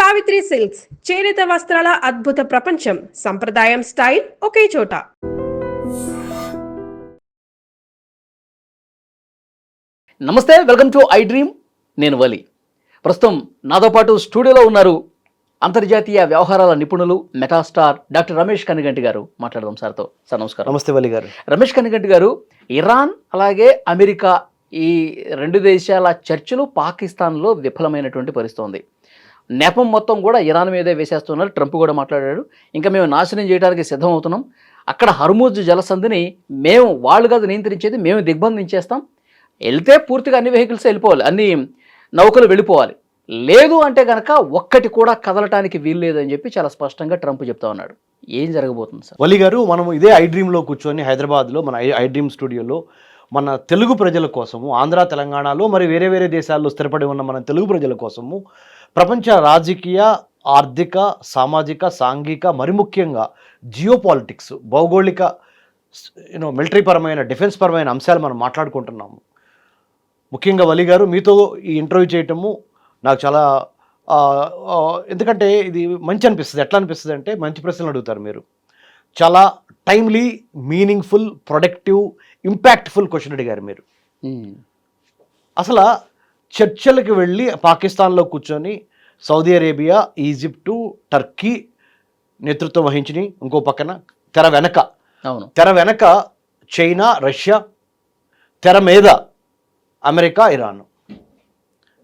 Savitri silks చేనేత వస్త్రాల అద్భుత ప్రపంచం. సంప్రదాయం స్టైల్ ఒకే చోట. నమస్తే, వెల్కమ్ టు ఐ డ్రీమ్. నేను వలి. ప్రస్తుతం నాతో పాటు స్టూడియోలో ఉన్నారు అంతర్జాతీయ వ్యవహారాల నిపుణులు మెగాస్టార్ డాక్టర్ రమేష్ కనిగంటి గారు. మాట్లాడదాం సార్తో. సార్ నమస్కారం. నమస్తే వలి గారు. రమేష్ కనిగంటి గారు, ఇరాన్ అలాగే అమెరికా ఈ రెండు దేశాల చర్చలు పాకిస్తాన్లో విఫలమైనటువంటి పరిస్థితి ఉంది. నెపం మొత్తం కూడా ఇరాన్ మీదే వేసేస్తున్నారు. ట్రంప్ కూడా మాట్లాడాడు, ఇంకా మేము నాశనం చేయడానికి సిద్ధం అవుతున్నాం, అక్కడ హర్మూజ్ జలసంధిని వాళ్ళు కాదు నియంత్రించేది, మేము దిగ్బంధించేస్తాం, వెళ్తే పూర్తిగా అన్ని వెహికల్స్ వెళ్ళిపోవాలి, అన్ని నౌకలు వెళ్ళిపోవాలి, లేదు అంటే కనుక ఒక్కటి కూడా కదలటానికి వీలు లేదని చెప్పి చాలా స్పష్టంగా ట్రంప్ చెప్తా ఉన్నాడు. ఏం జరగబోతుంది సార్? వలి గారు, మనం ఇదే ఐ డ్రీమ్లో కూర్చొని హైదరాబాద్లో మన ఐ డ్రీమ్ స్టూడియోలో మన తెలుగు ప్రజల కోసము, ఆంధ్ర తెలంగాణలో మరి వేరే వేరే దేశాల్లో స్థిరపడి ఉన్న మన తెలుగు ప్రజల కోసము ప్రపంచ రాజకీయ, ఆర్థిక, సామాజిక, సాంఘిక, మరి ముఖ్యంగా జియోపాలిటిక్స్, భౌగోళిక, మిలిటరీ పరమైన, డిఫెన్స్ పరమైన అంశాలు మనం మాట్లాడుకుంటున్నాము. ముఖ్యంగా వలి గారు, మీతో ఈ ఇంటర్వ్యూ చేయటము నాకు చాలా ఎందుకంటే ఇది మంచి అనిపిస్తుంది. ఎట్లా అనిపిస్తుంది అంటే, మంచి ప్రశ్నలు అడుగుతారు మీరు. చాలా timely, meaningful, productive, impactful question అడిగారు మీరు. అసలు చర్చలకు వెళ్ళి పాకిస్తాన్లో కూర్చొని సౌదీ అరేబియా, ఈజిప్టు, టర్కీ నేతృత్వం వహించి, ఇంకో పక్కన తెర వెనక చైనా, రష్యా, తెర మీద అమెరికా, ఇరాన్.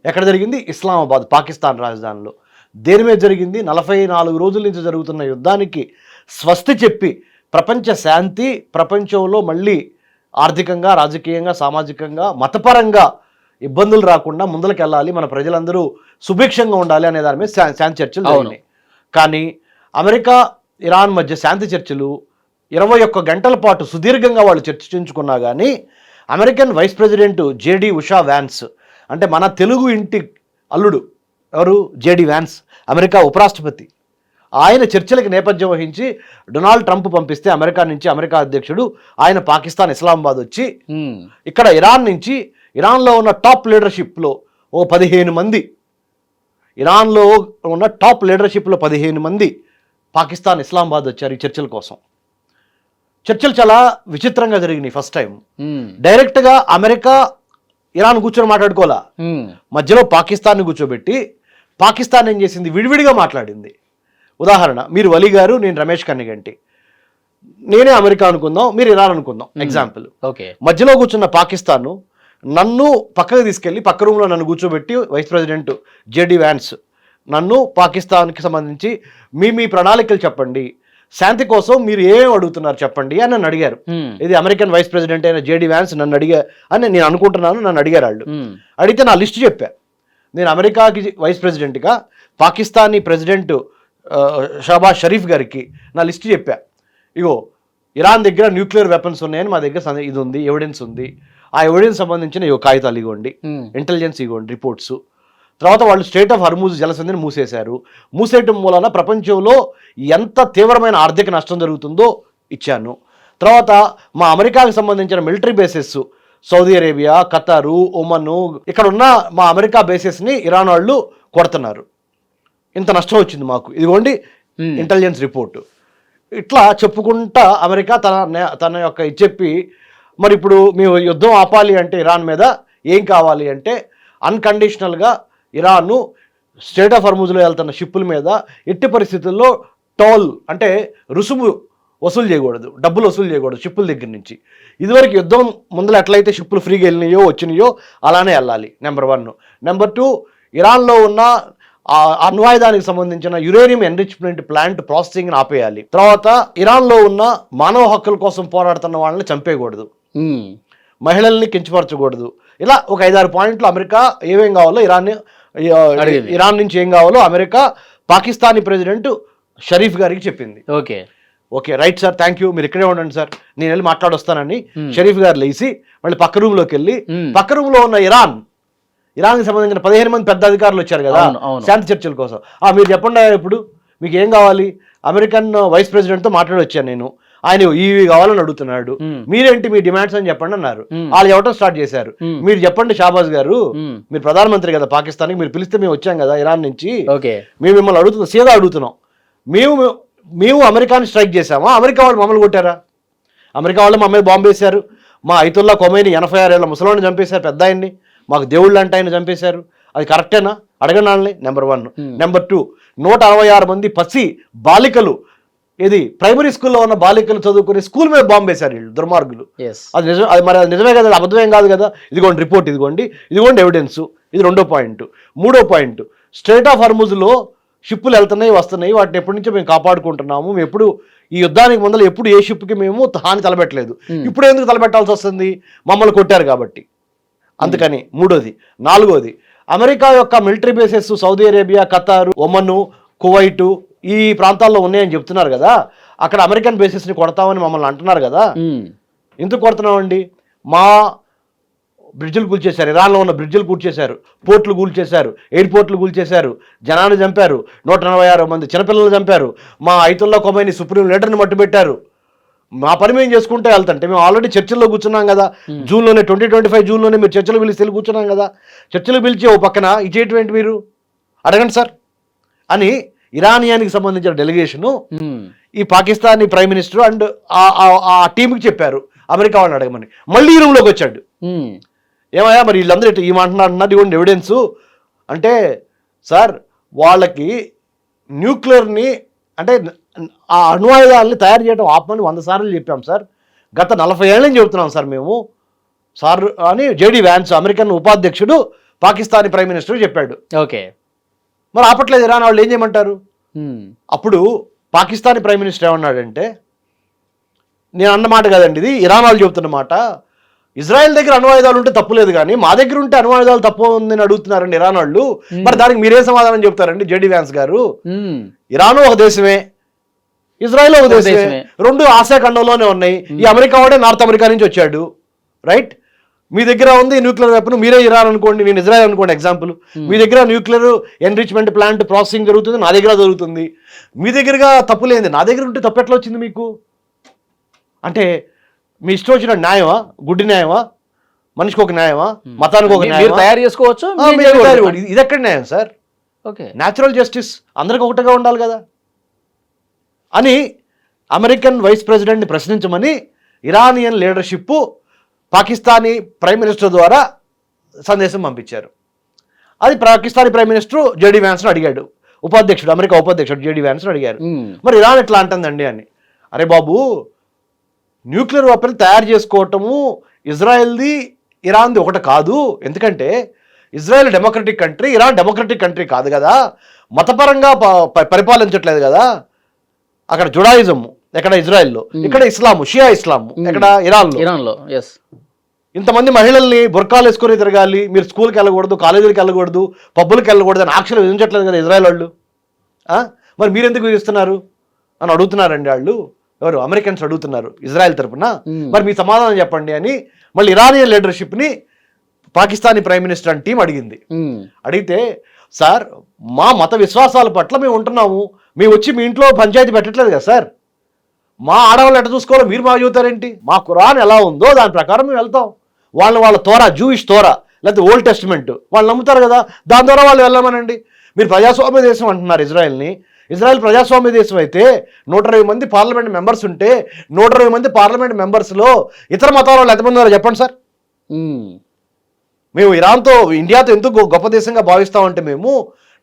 ఎక్కడ జరిగింది? ఇస్లామాబాద్, పాకిస్తాన్ రాజధానిలో. దేని మీద జరిగింది? 44 రోజుల నుంచి జరుగుతున్న యుద్ధానికి స్వస్తి చెప్పి ప్రపంచ శాంతి, ప్రపంచంలో మళ్ళీ ఆర్థికంగా, రాజకీయంగా, సామాజికంగా, మతపరంగా ఇబ్బందులు రాకుండా ముందరికి వెళ్ళాలి, మన ప్రజలందరూ సుభిక్షంగా ఉండాలి అనే దాని మీద శాంతి చర్చలు జరిగినాయి. కానీ అమెరికా, ఇరాన్ మధ్య శాంతి చర్చలు 21 గంటల పాటు సుదీర్ఘంగా వాళ్ళు చర్చించుకున్నా కానీ American vice president JD Usha Vance, అంటే మన తెలుగు ఇంటి అల్లుడు ఎవరు? జేడి వ్యాన్స్, అమెరికా ఉపరాష్ట్రపతి. ఆయన చర్చలకు నేపథ్యం వహించి డొనాల్డ్ ట్రంప్ పంపిస్తే అమెరికా నుంచి అమెరికా అధ్యక్షుడు ఆయన పాకిస్తాన్ ఇస్లామాబాద్ వచ్చి ఇక్కడ ఇరాన్ నుంచి, ఇరాన్లో ఉన్న టాప్ లీడర్షిప్లో 15 మంది, ఇరాన్లో ఉన్న టాప్ లీడర్షిప్లో 15 మంది పాకిస్తాన్ ఇస్లామాబాద్ వచ్చారు ఈ చర్చల కోసం. చర్చలు చాలా విచిత్రంగా జరిగినాయి. ఫస్ట్ టైం డైరెక్ట్గా అమెరికా, ఇరాన్ కూర్చొని మాట్లాడుకోవాలా, మధ్యలో పాకిస్తాన్ని కూర్చోబెట్టి పాకిస్తాన్ ఏం చేసింది? విడివిడిగా మాట్లాడింది. ఉదాహరణ, మీరు వలి గారు, నేను రమేష్ కన్నిగంటి, నేనే అమెరికా అనుకుందాం, మీరు ఇరాన్ అనుకుందాం, ఎగ్జాంపుల్. మధ్యలో కూర్చున్న పాకిస్తాన్ నన్ను పక్కకు తీసుకెళ్ళి పక్క రూమ్లో నన్ను కూర్చోబెట్టి వైస్ ప్రెసిడెంట్ జేడి వ్యాన్స్ నన్ను పాకిస్తాన్కి సంబంధించి మీ ప్రణాళికలు చెప్పండి, శాంతి కోసం మీరు ఏం అడుగుతున్నారు చెప్పండి అని నన్ను అడిగారు. ఇది అమెరికన్ వైస్ ప్రెసిడెంట్ అయిన జేడి వ్యాన్స్ నన్ను అని నేను అనుకుంటున్నాను. నన్ను అడిగారు వాళ్ళు. అడిగితే నా లిస్ట్ చెప్పా. నేను అమెరికాకి వైస్ ప్రెసిడెంట్గా పాకిస్తానీ ప్రెసిడెంట్ షహబాజ్ షరీఫ్ గారికి నా లిస్ట్ చెప్పా. ఇగో, ఇరాన్ దగ్గర న్యూక్లియర్ వెపన్స్ ఉన్నాయని మా దగ్గర ఇది ఉంది, ఎవిడెన్స్ ఉంది. ఆ ఎవిడెన్స్ సంబంధించిన కాగితాలు ఇవ్వండి, ఇంటెలిజెన్స్ ఇవ్వండి, రిపోర్ట్స్. తర్వాత వాళ్ళు స్టేట్ ఆఫ్ హర్మూజ్ జలసంధిని మూసేశారు. మూసేయటం మూలన ప్రపంచంలో ఎంత తీవ్రమైన ఆర్థిక నష్టం జరుగుతుందో ఇచ్చాను. తర్వాత మా అమెరికాకు సంబంధించిన military bases Saudi Arabia, Qatar, Oman, ఇక్కడ ఉన్న మా అమెరికా బేసెస్ని ఇరాన్ వాళ్ళు కొడుతున్నారు, ఇంత నష్టం వచ్చింది మాకు, ఇదిగోండి ఇంటెలిజెన్స్ రిపోర్టు. ఇట్లా చెప్పుకుంటా అమెరికా తన యొక్క చెప్పి, మరి ఇప్పుడు మేము యుద్ధం ఆపాలి అంటే ఇరాన్ మీద ఏం కావాలి అంటే, అన్కండిషనల్గా ఇరాన్ను స్టేట్ ఆఫ్ హర్మూజ్లో వెళ్తున్న షిప్పుల మీద ఎట్టి పరిస్థితుల్లో టోల్ అంటే రుసుము వసూలు చేయకూడదు, డబ్బులు వసూలు చేయకూడదు షిప్పుల దగ్గర నుంచి. ఇదివరకు యుద్ధం ముందర ఎట్లయితే షిప్పులు ఫ్రీగా వెళ్ళినాయో వచ్చినాయో అలానే వెళ్ళాలి, నెంబర్ 1. నెంబర్ 2, ఇరాన్లో ఉన్న అణ్వాయుధానికి సంబంధించిన యురేనియం ఎన్రిచ్మెంట్ ప్లాంట్ ప్రాసెసింగ్ని ఆపేయాలి. తర్వాత ఇరాన్లో ఉన్న మానవ హక్కుల కోసం పోరాడుతున్న వాళ్ళని చంపేయకూడదు, మహిళల్ని కించపరచకూడదు. ఇలా ఒక 5-6 పాయింట్లు అమెరికా ఏమేం కావాలో ఇరాన్ నుంచి ఏం కావాలో అమెరికా పాకిస్తానీ ప్రెసిడెంట్ షరీఫ్ గారికి చెప్పింది. Okay right sir, thank you, మీరు ఇక్కడే ఉండండి సార్, నేను వెళ్ళి మాట్లాడొస్తానని షరీఫ్ గారు లేచి మళ్ళీ పక్క రూమ్లోకి వెళ్ళి, పక్క రూమ్లో ఉన్న ఇరాన్కి సంబంధించిన 15 మంది పెద్ద అధికారులు వచ్చారు కదా శాంతి చర్చల కోసం. మీరు చెప్పండి, ఇప్పుడు మీకు ఏం కావాలి? అమెరికన్ వైస్ ప్రెసిడెంట్తో మాట్లాడి వచ్చాను నేను, ఆయన ఇవి కావాలని అడుగుతున్నాడు, మీరేంటి మీ డిమాండ్స్ అని చెప్పండి అన్నారు. వాళ్ళు చెప్పడం స్టార్ట్ చేశారు. మీరు చెప్పండి షాబాజ్ గారు, మీరు ప్రధానమంత్రి కదా పాకిస్తాన్కి, మీరు పిలిస్తే మేము వచ్చాం కదా ఇరాన్ నుంచి, మేము మిమ్మల్ని అడుగుతున్నాం, సీదా అడుగుతున్నాం, మేము అమెరికాని స్ట్రైక్ చేశామా, అమెరికా వాళ్ళు మమ్మల్ని కొట్టారా? అమెరికా వాళ్ళు మా మీద బాంబు వేశారు, మా ఐతుల్లా ఖొమైనీ 86 ఏళ్ల ముసలాన్ని చంపేశారు, పెద్ద ఆయన్ని, మాకు దేవుళ్ళు అంటే ఆయన చంపేశారు, అది కరెక్టేనా? అడగండి వాళ్ళని. నెంబర్ 1. నెంబర్ 2, 166 మంది పసి బాలికలు, ఇది ప్రైమరీ స్కూల్లో ఉన్న బాలికలు చదువుకునే స్కూల్ మీద బాంబు వేశారు వీళ్ళు దుర్మార్గులు. అది నిజం, అది మరి నిజమే కదా, అబద్ధమేం కాదు కదా. ఇదిగోండి రిపోర్ట్, ఇదిగోండి ఎవిడెన్స్. ఇది 2వ పాయింట్. 3వ పాయింట్, స్ట్రైట్ ఆఫ్ హర్ముజ్లో షిప్పులు వెళ్తున్నాయి వస్తున్నాయి, వాటిని ఎప్పటి నుంచో మేము కాపాడుకుంటున్నాము, మేము ఎప్పుడు ఈ యుద్ధానికి ముందర ఎప్పుడు ఏ షిప్కి మేము హాని తలపెట్టలేదు, ఇప్పుడు ఎందుకు తలపెట్టాల్సి వస్తుంది? మమ్మల్ని కొట్టారు కాబట్టి అందుకని. 3వది. 4వది, అమెరికా యొక్క military bases Saudi Arabia, Qatar, Oman, Kuwait ఈ ప్రాంతాల్లో ఉన్నాయని చెప్తున్నారు కదా, అక్కడ అమెరికన్ బేసెస్ని కొడతామని మమ్మల్ని అంటున్నారు కదా, ఎందుకు కొడుతున్నామండి? మా బ్రిడ్జిలు కూల్చేశారు, ఇరాన్లో ఉన్న బ్రిడ్జిలు కూల్చేశారు, పోర్ట్లు కూల్చేశారు, ఎయిర్పోర్ట్లు కూల్చేశారు, జనాన్ని చంపారు, 146 మంది చిన్నపిల్లలు చంపారు, మా ఐతుల్లా ఖొమైనీ సుప్రీం లీడర్ని మట్టుబెట్టారు. మా పని మేము చేసుకుంటే వెళ్తుంటే మేము ఆల్రెడీ చర్చల్లో కూర్చున్నాం కదా, జూన్లోనే 2025 జూన్లోనే మీరు చర్చలు పిలిచి కూర్చున్నాం కదా, చర్చలు పిలిచి ఓ పక్కన ఇచ్చేటువంటి మీరు అడగండి సార్ అని ఇరానియానికి సంబంధించిన డెలిగేషను ఈ పాకిస్తానీ ప్రైమ్ మినిస్టర్ అండ్ ఆ టీంకి చెప్పారు అమెరికా వాళ్ళని అడగమని. మళ్ళీ ఈ రూమ్లోకి వచ్చాడు. ఏమయ్యా మరి వీళ్ళందరూ ఈ మాట్లాడుతున్నారు, ఇవ్వండి ఎవిడెన్సు అంటే, సార్ వాళ్ళకి న్యూక్లియర్ని అంటే ఆ అణ్వాయుధాలని తయారు చేయడం ఆపమని 100 సార్లు చెప్పాం సార్, గత 40 ఏళ్ళ నుంచి చెబుతున్నాం సార్ మేము సార్ అని జేడీ వ్యాన్స్ అమెరికన్ ఉపాధ్యక్షుడు పాకిస్తానీ ప్రైమ్ మినిస్టర్ చెప్పాడు. ఓకే, మరి ఆపట్లేదు ఇరాన్ వాళ్ళు, ఏం చేయమంటారు? అప్పుడు పాకిస్తానీ ప్రైమ్ మినిస్టర్ ఏమన్నాడంటే, నేను అన్నమాట కదండి ఇది, ఇరాన్ వాళ్ళు చెబుతున్న మాట, ఇజ్రాయెల్ దగ్గర అణ్వాయుధాలు ఉంటే తప్పులేదు కానీ మా దగ్గర ఉంటే అణ్వాయుధాలు తప్పు ఉందని అడుగుతున్నారండి ఇరాన్ వాళ్ళు, మరి దానికి మీరే సమాధానం చెప్తారండి జేడీ వ్యాన్స్ గారు? ఇరాను ఒక దేశమే, ఇజ్రాయెల్ ఒక దేశమే, రెండు ఆసియా ఖండంలోనే ఉన్నాయి. ఈ అమెరికా వాడే నార్త్ అమెరికా నుంచి వచ్చాడు, రైట్? మీ దగ్గర ఉంది న్యూక్లియర్ వెపన్, మీరే ఇరాన్ అనుకోండి, నేను ఇజ్రాయెల్ అనుకోండి ఎగ్జాంపుల్. మీ దగ్గర న్యూక్లియర్ ఎన్రిచ్మెంట్ ప్లాంట్ ప్రాసెసింగ్ జరుగుతుంది, నా దగ్గర జరుగుతుంది. మీ దగ్గరగా తప్పు లేనిది నా దగ్గర ఉంటే తప్పు ఎట్లా వచ్చింది మీకు? అంటే మీ ఇష్టం వచ్చిన న్యాయమా? గుడ్డి న్యాయమా? మనిషికి ఒక న్యాయమా? మతానికి ఒక న్యాయం తయారు చేసుకోవచ్చు. ఇది ఎక్కడ న్యాయం సార్? ఓకే, న్యాచురల్ జస్టిస్ అందరికి ఒకటిగా ఉండాలి కదా అని అమెరికన్ వైస్ ప్రెసిడెంట్ని ప్రశ్నించమని Iranian leadership Pakistani prime minister ద్వారా సందేశం పంపించారు. అది పాకిస్తానీ ప్రైమ్ మినిస్టర్ జేడీ వ్యాన్స్ను అడిగాడు, ఉపాధ్యక్షుడు, అమెరికా ఉపాధ్యక్షుడు జేడీ వ్యాన్స్ను అడిగారు, మరి ఇరాన్ ఎట్లా అంటుందండి అని. అరే బాబు, న్యూక్లియర్ వెపన్ తయారు చేసుకోవటము ఇజ్రాయెల్ది ఇరాన్ది ఒకటి కాదు. ఎందుకంటే Israel democratic country, Iran democratic country కాదు కదా, మతపరంగా పరిపాలించట్లేదు కదా. అక్కడ జుడాయిజం ఎక్కడ ఇజ్రాయెల్లో, ఇక్కడ ఇస్లాము, షియా ఇస్లాము ఎక్కడ ఇరాన్లో. ఇంతమంది మహిళల్ని బుర్కాలు వేసుకొని తిరగాలి, మీరు స్కూల్కి వెళ్ళకూడదు, కాలేజీలకు వెళ్ళకూడదు, పబ్బులకు వెళ్ళకూడదు అని ఆంక్షలు విధించట్లేదు కదా ఇజ్రాయెల్ వాళ్ళు. మరి మీరెందుకు విధిస్తున్నారు అని అడుగుతున్నారండి వాళ్ళు. ఎవరు? అమెరికన్స్ అడుగుతున్నారు ఇజ్రాయెల్ తరపున. మరి మీ సమాధానం చెప్పండి అని మళ్ళీ ఇరానియన్ లీడర్షిప్ని పాకిస్తానీ ప్రైమ్ మినిస్టర్ అని టీం అడిగింది. అడిగితే, సార్ మా మత విశ్వాసాల పట్ల మేము ఉంటున్నాము, మేము వచ్చి మీ ఇంట్లో పంచాయతీ పెట్టట్లేదు కదా సార్, మా ఆడవాళ్ళు ఎట్లా చూసుకోవాలో మీరు మాకు చెబుతారేంటి? మా ఖురాన్ ఎలా ఉందో దాని ప్రకారం మేము వెళ్తాం. వాళ్ళ తోరా, జూయిష్ తోరా లేకపోతే ఓల్డ్ టెస్టిమెంట్ వాళ్ళు నమ్ముతారు కదా, దాని ద్వారా వాళ్ళు వెళ్ళమనండి. మీరు ప్రజాస్వామ్య దేశం అంటున్నారు ఇజ్రాయెల్ని. ఇజ్రాయెల్ ప్రజాస్వామ్య దేశం అయితే 120 మంది పార్లమెంట్ మెంబర్స్ ఉంటే 120 మంది పార్లమెంట్ మెంబర్స్లో ఇతర మతాల వాళ్ళు ఎంతమంది ఉన్నారో చెప్పండి సార్. మేము ఇరాన్తో, ఇండియాతో ఎందుకు గొప్ప దేశంగా భావిస్తామంటే, మేము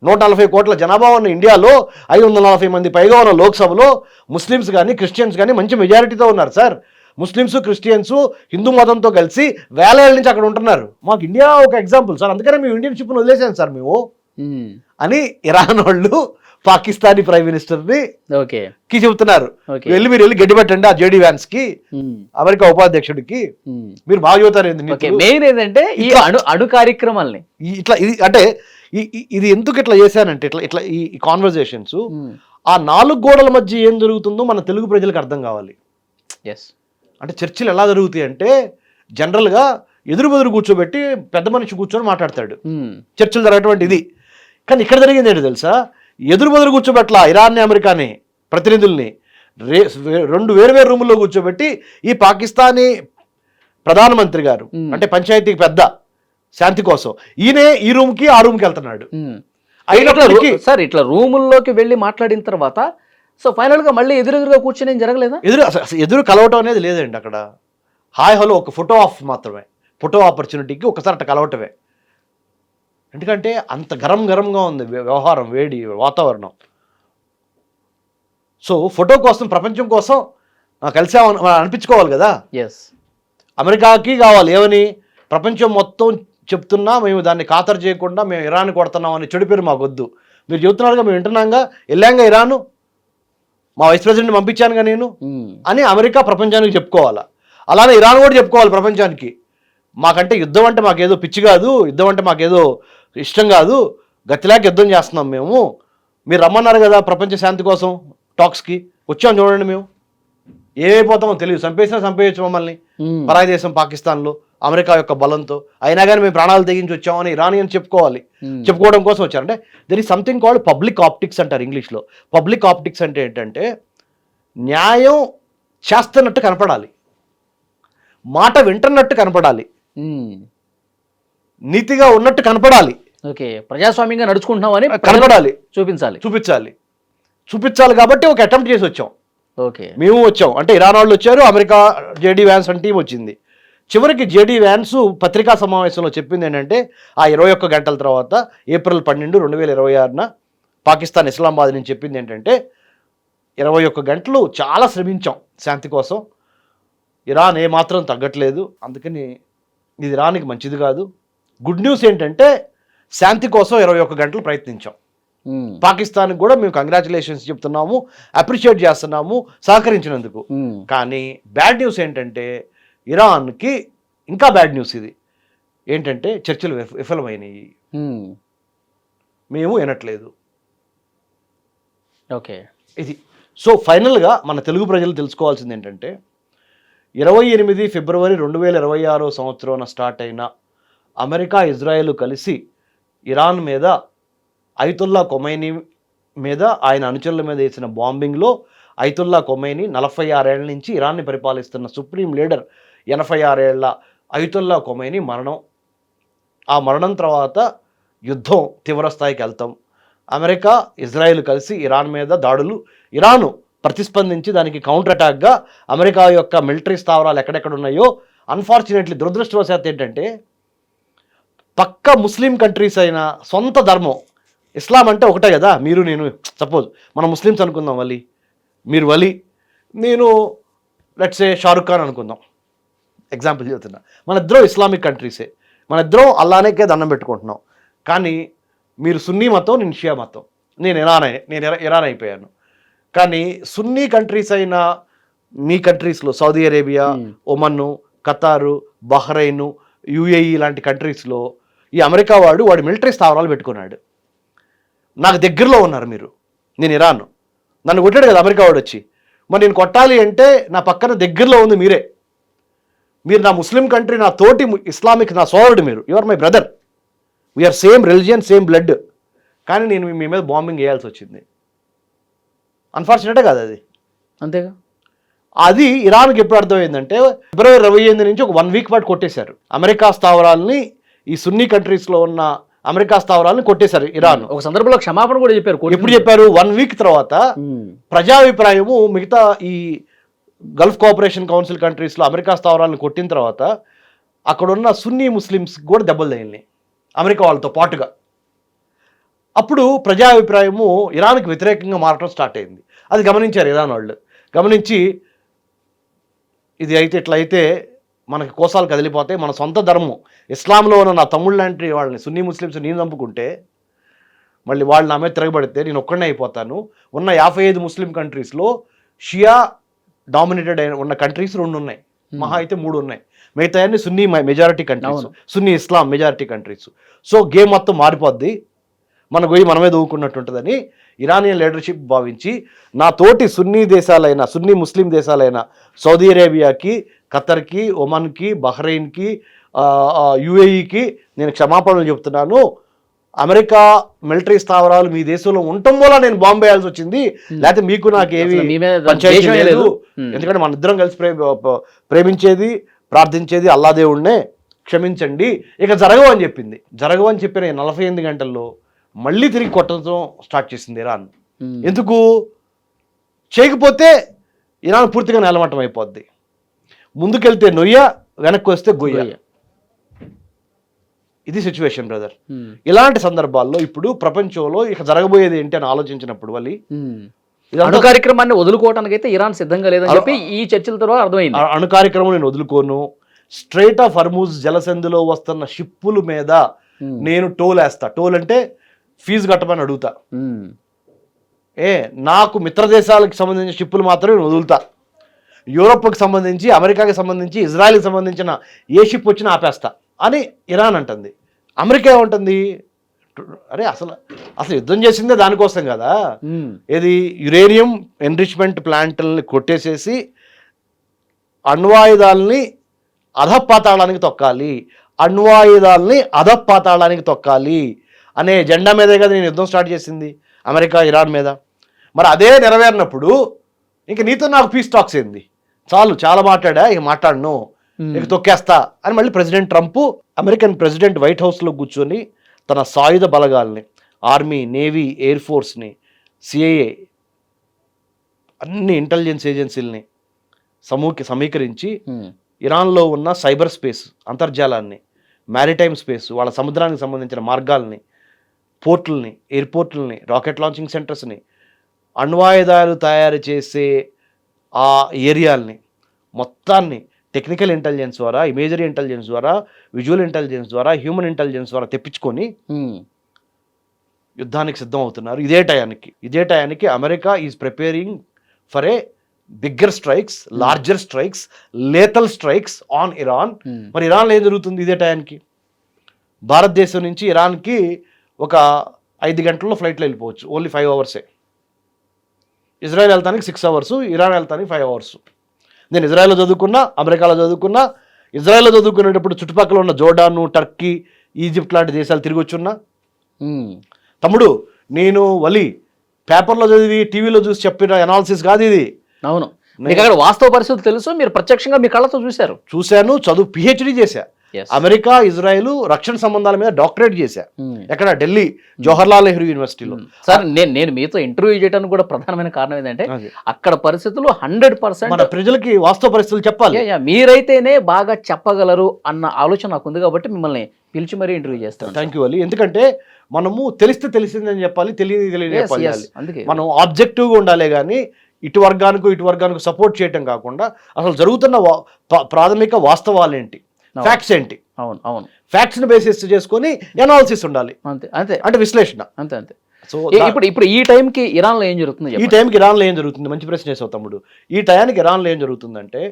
140 కోట్ల జనాభా ఉన్న ఇండియాలో 540 మంది పైగా ఉన్న లోక్సభలో ముస్లిమ్స్ కానీ క్రిస్టియన్స్ కానీ మంచి మెజారిటీతో ఉన్నారు సార్. ముస్లిమ్స్ క్రిస్టియన్స్ హిందూ మతంతో కలిసి వేల ఏళ్ళ నుంచి అక్కడ ఉంటున్నారు. మాకు ఇండియా ఒక ఎగ్జాంపుల్ సార్, అందుకనే మేము ఇండియన్ షిప్ను వదిలేసాం సార్ మేము అని ఇరాన్ వాళ్ళు పాకిస్తానీ ప్రైమ్ మినిస్టర్ని కి చెబుతున్నారు. మీరు వెళ్ళి గడ్డి పెట్టండి ఆ జేడీ వ్యాన్స్ కి, అమెరికా ఉపాధ్యక్షుడికి, మీరు బాగా చెబుతారు. మెయిన్ ఏంటంటే ఈ అణు కార్యక్రమాలని ఇట్లా ఇది అంటే ఇది ఎందుకు ఇట్లా చేశానంటే, ఇట్లా ఈ కాన్వర్జేషన్స్ ఆ 4 గోడల మధ్య ఏం జరుగుతుందో మన తెలుగు ప్రజలకు అర్థం కావాలి. అంటే చర్చలు ఎలా జరుగుతాయి అంటే, జనరల్గా ఎదురు కూర్చోబెట్టి పెద్ద మనిషి కూర్చొని మాట్లాడతాడు, చర్చలు జరగటువంటి ఇది. కానీ ఇక్కడ జరిగింది ఏంటో తెలుసా, ఎదురు కూర్చోబెట్ల ఇరాన్ని అమెరికాని ప్రతినిధుల్ని, రెండు వేరు రూముల్లో కూర్చోబెట్టి ఈ పాకిస్తానీ ప్రధానమంత్రి గారు అంటే పంచాయతీకి పెద్ద శాంతి కోసం ఈయనే ఈ రూమ్కి ఆ రూమ్కి వెళ్తున్నాడు. అయినప్పటికీ సార్ ఇట్లా రూముల్లోకి వెళ్ళి మాట్లాడిన తర్వాత సో ఫైనల్గా మళ్ళీ ఎదురెదురుగా కూర్చొని ఏం జరగలేదా? ఎదురు కలవటం అనేది లేదండి అక్కడ. హాయ్ హలో ఒక ఫోటో ఆఫ్ మాత్రమే, ఫోటో ఆపర్చునిటీకి ఒకసారి అట్లా కలవటమే. ఎందుకంటే అంత గరంగా ఉంది వ్యవహారం, వేడి వాతావరణం. సో ఫోటో కోసం, ప్రపంచం కోసం కలిసామని అనిపించుకోవాలి కదా. ఎస్, అమెరికాకి కావాలి ఏమని, ప్రపంచం మొత్తం చెప్తున్నా మేము దాన్ని ఖాతరు చేయకుండా మేము ఇరాన్ కొడుతున్నాం అని చెడు పేరు మాకొద్దు. మీరు చెబుతున్నారుగా, మేము వింటున్నాగా, వెళ్ళాంగా ఇరాను, మా వైస్ ప్రెసిడెంట్ పంపించానుగా నేను అని అమెరికా ప్రపంచానికి చెప్పుకోవాలా. అలానే ఇరాన్ కూడా చెప్పుకోవాలి ప్రపంచానికి, మాకంటే యుద్ధం అంటే మాకేదో పిచ్చి కాదు, యుద్ధం అంటే మాకేదో ఇష్టం కాదు, గతిలాగా యుద్ధం చేస్తున్నాం మేము. మీరు రమ్మన్నారు కదా ప్రపంచ శాంతి కోసం టాక్స్కి, వచ్చాం చూడండి. మేము ఏమైపోతామో తెలియదు, చంపేయచ్చు మమ్మల్ని పరాయి దేశం పాకిస్తాన్లో అమెరికా యొక్క బలంతో. అయినా కానీ మేము ప్రాణాలు తెగించి వచ్చామని ఇరానియన్ చెప్పుకోవాలి. చెప్పుకోవడం కోసం వచ్చారంటే there is something called public optics అంటారు ఇంగ్లీష్లో. పబ్లిక్ ఆప్టిక్స్ అంటే ఏంటంటే న్యాయం చేస్తున్నట్టు కనపడాలి, మాట వింటున్నట్టు కనపడాలి, నీతిగా ఉన్నట్టు కనపడాలి, ఓకే ప్రజాస్వామ్యంగా నడుచుకుంటున్నామని కనపడాలి, చూపించాలి కాబట్టి ఒక అటెంప్ట్ చేసి వచ్చాం. ఓకే, మేము వచ్చాం అంటే ఇరాన్ వాళ్ళు వచ్చారు, అమెరికా జేడీ వ్యాన్స్ అంటే టీం వచ్చింది. చివరికి జేడీ వ్యాన్స్ పత్రికా సమావేశంలో చెప్పింది ఏంటంటే ఆ 21 గంటల తర్వాత ఏప్రిల్ 12, 2026 పాకిస్తాన్ ఇస్లామాబాద్ నుంచి చెప్పింది ఏంటంటే 21 గంటలు చాలా శ్రమించాం శాంతి కోసం, ఇరాన్ ఏమాత్రం తగ్గట్లేదు, అందుకని ఇది ఇరాన్కి మంచిది కాదు. గుడ్ న్యూస్ ఏంటంటే శాంతి కోసం 21 గంటలు ప్రయత్నించాం. పాకిస్తాన్కి కూడా మేము కంగ్రాచులేషన్స్ చెప్తున్నాము, అప్రిషియేట్ చేస్తున్నాము సహకరించినందుకు. కానీ బ్యాడ్ న్యూస్ ఏంటంటే ఇరాన్కి ఇంకా బ్యాడ్ న్యూస్ ఇది ఏంటంటే చర్చలు విఫలమైనవి, మేము వినట్లేదు. ఓకే, ఇది సో ఫైనల్గా మన తెలుగు ప్రజలు తెలుసుకోవాల్సింది ఏంటంటే 28 ఫిబ్రవరి 2026 స్టార్ట్ అయిన అమెరికా ఇజ్రాయెల్ కలిసి ఇరాన్ మీద అయతుల్లా ఖొమైనీ మీద ఆయన అనుచరుల మీద వేసిన బాంబింగ్లో అయతుల్లా ఖొమైనీ 46 ఏళ్ల నుంచి ఇరాన్ని పరిపాలిస్తున్న సుప్రీం లీడర్ 86 ఏళ్ల అయతుల్లా ఖొమైనీ మరణం. ఆ మరణం తర్వాత యుద్ధం తీవ్ర స్థాయికి వెళ్తాం. అమెరికా ఇజ్రాయెల్ కలిసి ఇరాన్ మీద దాడులు, ఇరాను ప్రతిస్పందించి దానికి కౌంటర్ అటాక్గా అమెరికా యొక్క మిలిటరీ స్థావరాలు ఎక్కడెక్కడ ఉన్నాయో అన్ఫార్చునేట్లీ దురదృష్టవశాత్తు ఏంటంటే పక్క ముస్లిం కంట్రీస్ అయిన సొంత ధర్మం ఇస్లాం అంటే ఒకటే కదా, మీరు నేను సపోజ్ మనం ముస్లిమ్స్ అనుకుందాం, మీరు వలి, నేను లెట్స్ సే షారుఖ్ ఖాన్ అనుకుందాం, ఎగ్జాంపుల్ చెప్తున్నా. మన ఇద్దరం ఇస్లామిక్ కంట్రీసే, మన ఇద్దరం అల్లానేకే దండం పెట్టుకుంటున్నాం. కానీ మీరు సున్నీ మతం, నేను షియా మతం, నేను ఇరాన్ అయిపోయాను. కానీ సున్నీ కంట్రీస్ అయిన మీ కంట్రీస్లో Saudi Arabia, Oman, ఖతారు, Bahrain, UAE లాంటి కంట్రీస్లో ఈ అమెరికా వాడి మిలిటరీ స్థావరాలు పెట్టుకున్నాడు. నాకు దగ్గరలో ఉన్నారు మీరు, నేను ఇరాన్, నన్ను కొట్టాడు కదా అమెరికా వాడు వచ్చి, మరి నేను కొట్టాలి అంటే నా పక్కన దగ్గరలో ఉంది మీరే. మీరు నా ముస్లిం కంట్రీ, నా తోటి ఇస్లామిక్, నా సోదరుడు మీరు, you are my brother, we are same religion, same blood. కానీ నేను మీ మీద బాంబింగ్ వేయాల్సి వచ్చింది. అన్ఫార్చునేటే కాదు అది, అంతేగా. అది ఇరాన్కి ఎప్పుడు అర్థమైందంటే ఫిబ్రవరి 28 నుంచి ఒక 1 వీక్ పాటు కొట్టేశారు అమెరికా స్థావరాలని. ఈ సున్నీ కంట్రీస్లో ఉన్న అమెరికా స్థావరాలను కొట్టేశారు ఇరాన్. ఒక సందర్భంలో క్షమాపణ కూడా చెప్పారు. ఎప్పుడు చెప్పారు? 1 వీక్ తర్వాత ప్రజాభిప్రాయము మిగతా ఈ గల్ఫ్ కోఆపరేషన్ కౌన్సిల్ కంట్రీస్లో అమెరికా స్థావరాలను కొట్టిన తర్వాత అక్కడున్న సున్నీ ముస్లిమ్స్ కూడా దెబ్బలు తగిలినాయి అమెరికా వాళ్ళతో పాటుగా. అప్పుడు ప్రజాభిప్రాయము ఇరాన్కి వ్యతిరేకంగా మారటం స్టార్ట్ అయింది. అది గమనించారు ఇరాన్ వాళ్ళు. గమనించి ఇది అయితే ఇట్లయితే మనకి కోసాలు కదిలిపోతాయి, మన సొంత ధర్మం ఇస్లాంలో ఉన్న నా తమ్ముళ్ళు లాంటి వాళ్ళని సున్నీ ముస్లిమ్స్ నేను చంపుకుంటే మళ్ళీ వాళ్ళు నా మీద తిరగబడితే నేను ఒక్కడనే అయిపోతాను. ఉన్న 55 ముస్లిం కంట్రీస్లో షియా డామినేటెడ్ అయిన ఉన్న కంట్రీస్ 2 ఉన్నాయి, మహా అయితే 3 ఉన్నాయి. మిగతా అన్ని సున్నీ మెజారిటీ కంట్రీస్, సున్నీ ఇస్లాం మెజారిటీ కంట్రీస్. సో గేమ్ మొత్తం మారిపోద్ది, మన గొయ్యి మనమే దూకున్నట్టు ఉంటుందని ఇరానియన్ లీడర్షిప్ భావించి నా తోటి సున్నీ ముస్లిం దేశాలైన సౌదీ అరేబియాకి, ఖతర్కి, ఒమన్కి, బహ్రెయిన్కి, యుఏఈకి నేను క్షమాపణలు చెప్తున్నాను. అమెరికా మిలిటరీ స్థావరాలు మీ దేశంలో ఉండటం వల్ల నేను బాంబు వేయాల్సి వచ్చింది, లేకపోతే మీకు నాకు ఏమి అసలు మీ మీద పంచాయతీ ద్వేషమే లేదు. లేదు. ఎందుకంటే మన ఇద్దరం కలిసి ప్రేమించేది ప్రార్థించేది అల్లా దేవుణ్ణే, క్షమించండి ఇక జరగవు అని చెప్పింది. జరగవు అని చెప్పిన 48 గంటల్లో మళ్ళీ తిరిగి కొట్టడం స్టార్ట్ చేసింది ఇరాన్. ఎందుకు చేయకపోతే ఇరాన్ పూర్తిగా నేలమట్టం అయిపోద్ది. ముందుకెళ్తే నొయ్య, వెనక్కి వస్తే గొయ్య. ఇది సిచ్యువేషన్ బ్రదర్. ఇలాంటి సందర్భాల్లో ఇప్పుడు ప్రపంచంలో ఇక జరగబోయేది ఏంటి అని ఆలోచించినప్పుడు వాళ్ళు అణు కార్యక్రమాన్ని వదులుకోవడానికి అయితే ఇరాన్ సిద్ధంగా లేదని చెప్పి ఈ చర్చల తర్వాత అర్థమైంది. అణు కార్యక్రమం నేను వదులుకోను, స్ట్రైట్ ఆఫ్ హర్మూజ్ జలసంధిలో వస్తున్న షిప్పుల మీద నేను టోల్ వేస్తా. టోల్ అంటే ఫీజు కట్టమని అడుగుతా. నాకు మిత్ర దేశాలకు సంబంధించిన షిప్పులు మాత్రమే నేను వదులుతా. యూరోప్కి సంబంధించి, అమెరికాకి సంబంధించి, ఇజ్రాయెల్కి సంబంధించిన ఏ షిప్ వచ్చినా ఆపేస్తా అని ఇరాన్ అంటుంది. అమెరికా ఏమంటుంది, అరే అసలు యుద్ధం చేసిందే దానికోసం కదా, ఏది యురేనియం ఎన్రిచ్మెంట్ ప్లాంట్లని కొట్టేసేసి అణ్వాయుధాలని అధపాతాళానికి తొక్కాలి, అణ్వాయుధాలని అధపాతాళానికి తొక్కాలి అనే జెండా మీదే కదా నేను యుద్ధం స్టార్ట్ చేసింది అమెరికా ఇరాన్ మీద. మరి అదే నెరవేరినప్పుడు ఇంక నీతో నాకు పీస్ టాక్స్ ఏంది, చాలు చాలా మాట్లాడా ఇక మాట్లాడను, ఇక తొక్కేస్తా అని మళ్ళీ president Trump American president white హౌస్లో కూర్చొని తన సాయుధ బలగాల్ని, ఆర్మీ, నేవీ, ఎయిర్ ఫోర్స్ని, సిఐఏ అన్ని ఇంటెలిజెన్స్ ఏజెన్సీలని సమీకరించి ఇరాన్లో ఉన్న సైబర్ స్పేస్, అంతర్జాలాన్ని, మ్యారిటైమ్ స్పేస్, వాళ్ళ సముద్రానికి సంబంధించిన మార్గాల్ని, పోర్టుల్ని, ఎయిర్పోర్టుల్ని, రాకెట్ లాంచింగ్ సెంటర్స్ని, అణ్వాయుధాలు తయారు చేసే ఆ ఏరియాల్ని మొత్తాన్ని టెక్నికల్ ఇంటెలిజెన్స్ ద్వారా, ఇమేజరీ ఇంటెలిజెన్స్ ద్వారా, విజువల్ ఇంటెలిజెన్స్ ద్వారా, హ్యూమన్ ఇంటెలిజెన్స్ ద్వారా తెప్పించుకొని యుద్ధానికి సిద్ధం అవుతున్నారు. ఇదే టయానికి America is preparing for a bigger strikes, larger strikes, లేతల్ strikes on Iran. మరి ఇరాన్లో ఏం జరుగుతుంది ఇదే టయానికి? భారతదేశం నుంచి ఇరాన్కి ఒక 5 గంటల్లో ఫ్లైట్లో వెళ్ళిపోవచ్చు, ఓన్లీ 5 అవర్సే. ఇజ్రాయెల్ వెళ్తానికి 6 అవర్స్, ఇరాన్ వెళ్తానికి 5 అవర్స్. నేను ఇజ్రాయెల్లో చదువుకున్నా, అమెరికాలో చదువుకున్నా. ఇజ్రాయెల్లో చదువుకునేటప్పుడు చుట్టుపక్కల ఉన్న జోర్డాను, టర్కీ, ఈజిప్ట్ లాంటి దేశాలు తిరిగి వచ్చున్నా. తమ్ముడు నేను పేపర్లో చదివి టీవీలో చూసి చెప్పిన అనాలిసిస్ కాదు ఇది. అవును, మీకు అక్కడ వాస్తవ పరిస్థితులు తెలుసు, మీరు ప్రత్యక్షంగా మీ కళ్ళతో చూశాను, చదువు పిహెచ్డి చేశా. అమెరికా, ఇజ్రాయెల్ రక్షణ సంబంధాల మీద డాక్టరేట్ చేశా. ఎక్కడ? ఢిల్లీ జవహర్లాల్ నెహ్రూ యూనివర్సిటీలో. సార్ నేను మీతో ఇంటర్వ్యూ చేయడానికి కూడా ప్రధానమైన కారణం ఏంటంటే అక్కడ పరిస్థితులు 100% మన ప్రజలకి వాస్తవ పరిస్థితులు చెప్పాలి. మీరైతేనే బాగా చెప్పగలరు అన్న ఆలోచన నాకు ఉంది కాబట్టి మిమ్మల్ని పిలిచి మరీ ఇంటర్వ్యూ చేస్తాను. Thank you Ali. ఎందుకంటే మనము తెలిసిందని చెప్పాలి, తెలియని చెప్పాలి. మనం ఆబ్జెక్టివ్గా ఉండాలి కానీ ఇటు వర్గానికి సపోర్ట్ చేయటం కాకుండా అసలు జరుగుతున్న ప్రాథమిక వాస్తవాలు ఏంటి, ఫ్యాక్ట్స్ ఏంటి, అవును ఫ్యాక్ట్స్ ని బేసిస్ చేసుకొని ఎనాలిసిస్ ఉండాలి. అంటే విశ్లేషణ. అంతే. సో ఇప్పుడు ఈ టైంకి ఇరాన్లో ఏం జరుగుతుంది? మంచి ప్రశ్న చేసావు తమ్ముడు. ఈ టైంకి ఇరాన్లో ఏం జరుగుతుందంటే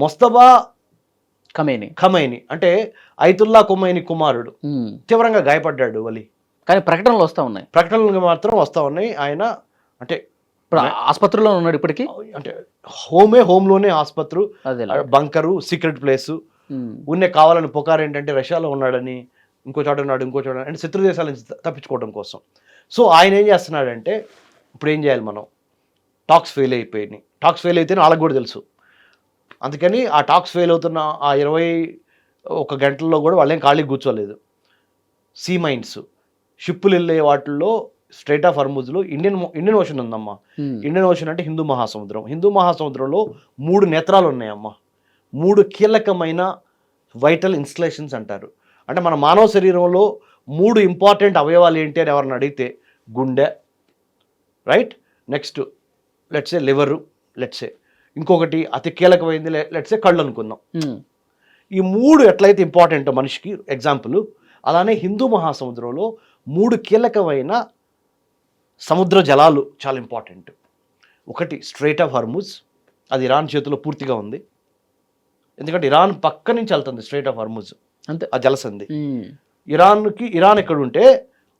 మొస్తఫా ఖమైనీ అంటే ఐతుల్లా ఖొమైనీ కుమారుడు తీవ్రంగా గాయపడ్డాడు కానీ ప్రకటనలు మాత్రం వస్తా ఉన్నాయి. ఆయన అంటే ఆసుపత్రిలో ఉన్నాడు ఇప్పటికీ. అంటే హోమ్లోనే ఆసుపత్రి, బంకరు, సీక్రెట్ ప్లేసు ఉన్నే కావాలని పుకారు ఏంటంటే రష్యాలో ఉన్నాడని, ఇంకో చోట అంటే శత్రు దేశాల నుంచి తప్పించుకోవడం కోసం. సో ఆయన ఏం చేస్తున్నాడంటే ఇప్పుడు ఏం చేయాలి మనం? టాక్స్ ఫెయిల్ అయితేనే వాళ్ళకి కూడా తెలుసు. అందుకని ఆ టాక్స్ ఫెయిల్ అవుతున్న ఆ 21 గంటల్లో కూడా వాళ్ళేం ఖాళీ కూర్చోలేదు. సీ మైన్స్, షిప్పులు వెళ్ళే వాటిల్లో స్ట్రైట్ ఆఫ్ హర్ముజ్లో ఇండియన్ ఓషన్ ఉందమ్మా. ఇండియన్ ఓషన్ అంటే హిందూ మహాసముద్రంలో 3 నేత్రాలు ఉన్నాయమ్మా. 3 కీలకమైన వైటల్ ఇన్స్టలేషన్స్ అంటారు. అంటే మన మానవ శరీరంలో 3 ఇంపార్టెంట్ అవయవాలు ఏంటి అని ఎవరిని అడిగితే గుండె, right, next let's say liver, let's say ఇంకొకటి అతి కీలకమైంది లెట్సే కళ్ళు అనుకుందాం. ఈ 3 ఎట్లయితే ఇంపార్టెంట్ మనిషికి ఎగ్జాంపుల్, అలానే హిందూ మహాసముద్రంలో 3 కీలకమైన సముద్ర జలాలు చాలా ఇంపార్టెంట్. ఒకటి స్ట్రైట్ ఆఫ్ హర్ముజ్, అది ఇరాన్ చేతిలో పూర్తిగా ఉంది. ఎందుకంటే ఇరాన్ పక్క నుంచి వెళ్తుంది స్ట్రైట్ ఆఫ్ హర్ముజ్, అంతే ఆ జలసంధి. ఇరాన్ ఎక్కడ ఉంటే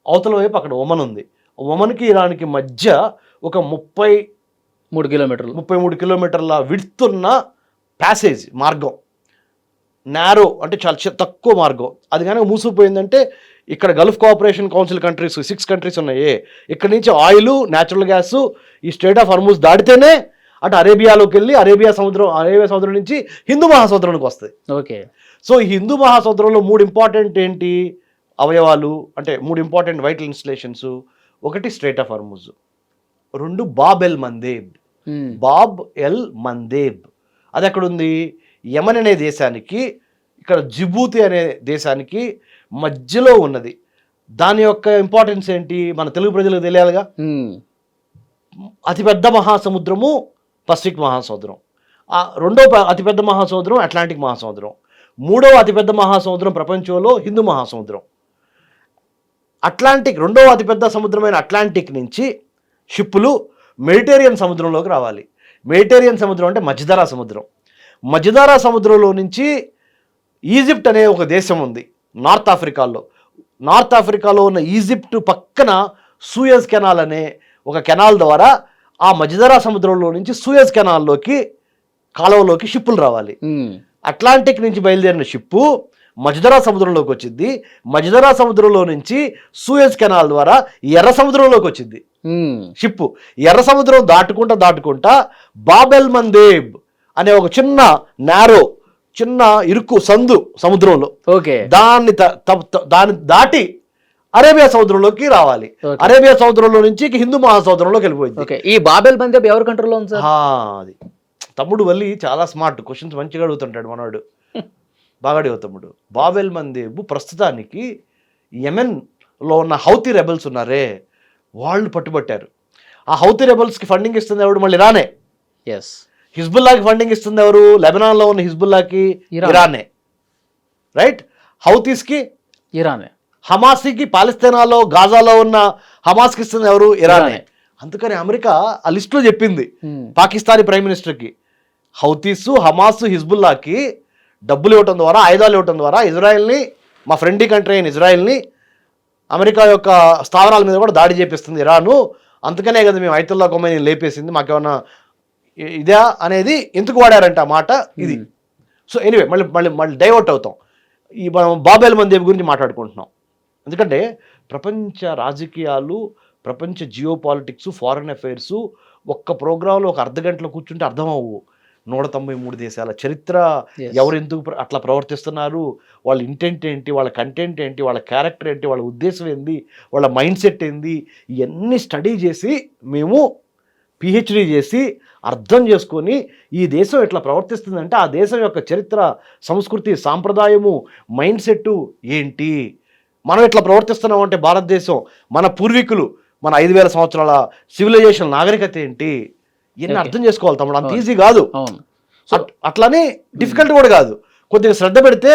అవతల వైపు అక్కడ ఒమన్ ఉంది. ఒమన్కి ఇరాన్కి మధ్య ఒక 33 కిలోమీటర్ల విడ్తున్న ప్యాసేజ్ మార్గం, నారో అంటే చాలా తక్కువ మార్గం. అది కనుక మూసుకుపోయిందంటే ఇక్కడ Gulf cooperation council countries 6 countries ఉన్నాయి. ఇక్కడ నుంచి ఆయిల్, న్యాచురల్ గ్యాస్ ఈ స్ట్రైట్ ఆఫ్ హార్మూజ్ దాటితేనే అటు అరేబియాలోకి వెళ్ళి అరేబియా సముద్రం నుంచి హిందూ మహాసముద్రానికి వస్తాయి. ఓకే. సో ఈ హిందూ మహాసముద్రంలో 3 ఇంపార్టెంట్ ఏంటి అవయవాలు అంటే 3 ఇంపార్టెంట్ వైటల్ ఇన్స్టలేషన్స్. ఒకటి straight of Hormuz, 2 Bob L మందేబ్. Bob L మందేబ్ అది ఎక్కడుంది? యమన్ అనే దేశానికి, ఇక్కడ జిబూతి అనే దేశానికి మధ్యలో ఉన్నది. దాని యొక్క ఇంపార్టెన్స్ ఏంటి మన తెలుగు ప్రజలకు తెలియాలిగా. అతిపెద్ద మహాసముద్రము పసిఫిక్ మహాసముద్రం, రెండో అతిపెద్ద మహాసముద్రం అట్లాంటిక్ మహాసముద్రం, మూడవ అతిపెద్ద మహాసముద్రం ప్రపంచంలో హిందూ మహాసముద్రం. అట్లాంటిక్ రెండవ అతిపెద్ద సముద్రమైన అట్లాంటిక్ నుంచి షిప్పులు మెడిటేరియన్ సముద్రంలోకి రావాలి. మెడిటేరియన్ సముద్రం అంటే మధ్యధరా సముద్రం. మధ్యధరా సముద్రంలో నుంచి ఈజిప్ట్ అనే ఒక దేశం ఉంది నార్త్ ఆఫ్రికాలో. నార్త్ ఆఫ్రికాలో ఉన్న ఈజిప్ట్ పక్కన సూయజ్ కెనాల్ అనే ఒక కెనాల్ ద్వారా ఆ మధ్యధరా సముద్రంలో నుంచి సూయజ్ కెనాల్లోకి కాలువలోకి షిప్పులు రావాలి. అట్లాంటిక్ నుంచి బయలుదేరిన షిప్పు మధ్యధరా సముద్రంలోకి వచ్చింది. మధ్యధరా సముద్రంలో నుంచి సూయజ్ కెనాల్ ద్వారా ఎర్ర సముద్రంలోకి వచ్చింది షిప్పు. ఎర్ర సముద్రం దాటుకుంటా బాబ్ ఎల్ మందేబ్ అనే ఒక చిన్న ఇరుకు సందు సముద్రంలో, దాన్ని దాటి అరేబియా సముద్రంలోకి రావాలి. అరేబియా సముద్రంలో నుంచి హిందూ మహాసముద్రంలోకి వెళ్ళిపోయింది. ఈ బాబ్ ఎల్ మందేబ్ ఎవరి కంట్రోల్లో ఉంది సార్? అది తమ్ముడు వల్లి చాలా స్మార్ట్ క్వశ్చన్స్ మంచిగా అడుగుతుంటాడు మనవాడు, బాగా అడిగావు తమ్ముడు. బాబ్ ఎల్ మందేబ్ ప్రస్తుతానికి యెమెన్లో ఉన్న హౌతీ రెబల్స్ ఉన్నారే వాళ్ళు పట్టుబట్టారు. ఆ హౌతీ రెబల్స్కి ఫండింగ్ ఇస్తుంది ఎవడు? మళ్ళీ ఇరానే. హిజ్బుల్లాకి ఫండింగ్ ఇస్తుంది ఎవరు? లెబనాన్లో ఉన్న హిజ్బుల్లాకి ఇరానే, రైట్. హౌతీస్కి ఇరానే. హమాస్కి పాలస్తీనాలో గాజాలో ఉన్న హమాస్కి ఇస్తుంది ఎవరు? ఇరానే. అందుకని అమెరికా ఆ లిస్టులో చెప్పింది పాకిస్తానీ ప్రైమ్ మినిస్టర్కి, హౌతీస్, హమాస్, హిజ్బుల్లాకి డబ్బులు ఇవ్వటం ద్వారా, ఆయుధాలు ఇవ్వటం ద్వారా ఇజ్రాయెల్ని, మా ఫ్రెండ్లీ కంట్రీ అయిన ఇజ్రాయెల్ని, అమెరికా యొక్క స్థావరాల మీద కూడా దాడి చేపిస్తుంది ఇరాను. అందుకనే కదా మేము ఐతుల్లా ఖొమైనీ లేపేసింది, మాకేమన్నా ఇదా అనేది ఎందుకు వాడారంట ఆ మాట ఇది. సో ఎనీవే మళ్ళీ డైవర్ట్ అవుతాం. ఈ మనం బాబ్ ఎల్ మందేబ్ గురించి మాట్లాడుకుంటున్నాం. ఎందుకంటే ప్రపంచ రాజకీయాలు, ప్రపంచ జియో పాలిటిక్స్, ఫారెన్ అఫైర్స్ ఒక్క ప్రోగ్రాంలో ఒక అర్ధ గంటలో కూర్చుంటే అర్థం అవ్వు. 193 దేశాల చరిత్ర, ఎవరు ఎందుకు అట్లా ప్రవర్తిస్తున్నారు, వాళ్ళ ఇంటెంట్ ఏంటి, వాళ్ళ కంటెంట్ ఏంటి, వాళ్ళ క్యారెక్టర్ ఏంటి, వాళ్ళ ఉద్దేశం ఏంది, వాళ్ళ మైండ్ సెట్ ఏంది, ఇవన్నీ స్టడీ చేసి మేము పిహెచ్డి చేసి అర్థం చేసుకొని ఈ దేశం ఎట్లా ప్రవర్తిస్తుందంటే ఆ దేశం యొక్క చరిత్ర, సంస్కృతి, సాంప్రదాయము, మైండ్ సెట్టు ఏంటి, మనం ఎట్లా ప్రవర్తిస్తున్నాం అంటే భారతదేశం, మన పూర్వీకులు, మన 5000 సంవత్సరాల సివిలైజేషన్ నాగరికత ఏంటి, ఇవన్నీ అర్థం చేసుకోవాలి తమ్ముడు. అంత ఈజీ కాదు, అట్లానే డిఫికల్ట్ కూడా కాదు. కొద్దిగా శ్రద్ధ పెడితే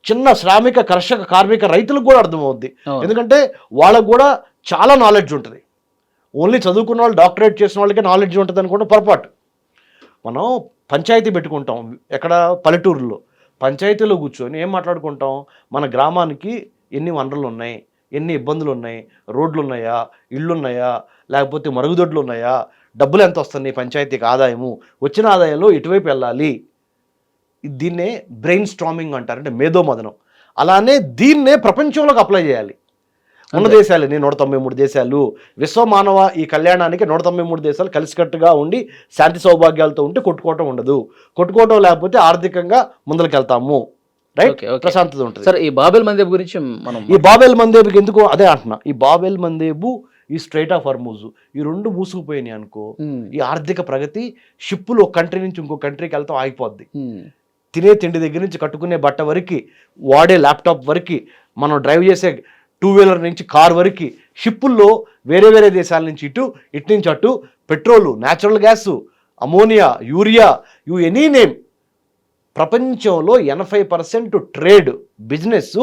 చిన్న శ్రామిక, కర్షక, కార్మిక, రైతులకు కూడా అర్థమవుద్ది. ఎందుకంటే వాళ్ళకు కూడా చాలా నాలెడ్జ్ ఉంటుంది. ఓన్లీ చదువుకున్న వాళ్ళు, డాక్టరేట్ చేసిన వాళ్ళకే నాలెడ్జ్ ఉంటుంది అనుకుంటే పొరపాటు. మనం పంచాయతీ పెట్టుకుంటాం ఎక్కడ, పల్లెటూరులో పంచాయతీలో కూర్చొని ఏం మాట్లాడుకుంటాం, మన గ్రామానికి ఎన్ని వనరులు ఉన్నాయి, ఎన్ని ఇబ్బందులు ఉన్నాయి, రోడ్లు ఉన్నాయా, ఇళ్ళు ఉన్నాయా, లేకపోతే మరుగుదొడ్లు ఉన్నాయా, డబ్బులు ఎంత వస్తున్నాయి పంచాయతీకి, ఆదాయము, వచ్చిన ఆదాయంలో ఎటువైపు వెళ్ళాలి. దీన్నే బ్రెయిన్ స్ట్రామింగ్ అంటారు, అంటే మేధోమదనం. అలానే దీన్నే ప్రపంచంలోకి అప్లై చేయాలి. ఉన్న దేశాలని 193 దేశాలు, విశ్వమానవ ఈ కళ్యాణానికి 193 దేశాలు కలిసికట్టుగా ఉండి శాంతి సౌభాగ్యాలతో ఉంటే కొట్టుకోవటం ఉండదు. కొట్టుకోవటం లేకపోతే ఆర్థికంగా ముందరికి వెళ్తాము, రైట్, ప్రశాంతత ఉంటుంది. సార్, ఈ బాబ్ ఎల్ మందేబ్ గురించి మనం, ఈ బాబ్ ఎల్ మందేబ్కి ఎందుకు అదే అంటున్నా, ఈ బాబ్ ఎల్ మందేబ్, ఈ స్ట్రైట్ ఆఫ్ హార్మూజ్, ఈ రెండు మూసుకుపోయినాయి అనుకో, ఈ ఆర్థిక ప్రగతి, షిప్పులు ఒక కంట్రీ నుంచి ఇంకో కంట్రీకి వెళ్తాం ఆగిపోద్ది. తినే తిండి దగ్గర నుంచి కట్టుకునే బట్ట వరకు, వాడే ల్యాప్టాప్ వరకు, మనం డ్రైవ్ చేసే 2 వీలర్ నుంచి కార్ వరకు షిప్పుల్లో వేరే వేరే దేశాల నుంచి ఇటు నుంచి అటు petrol, natural gas, ammonia, urea, you any name, ప్రపంచంలో 80% ట్రేడ్ బిజినెస్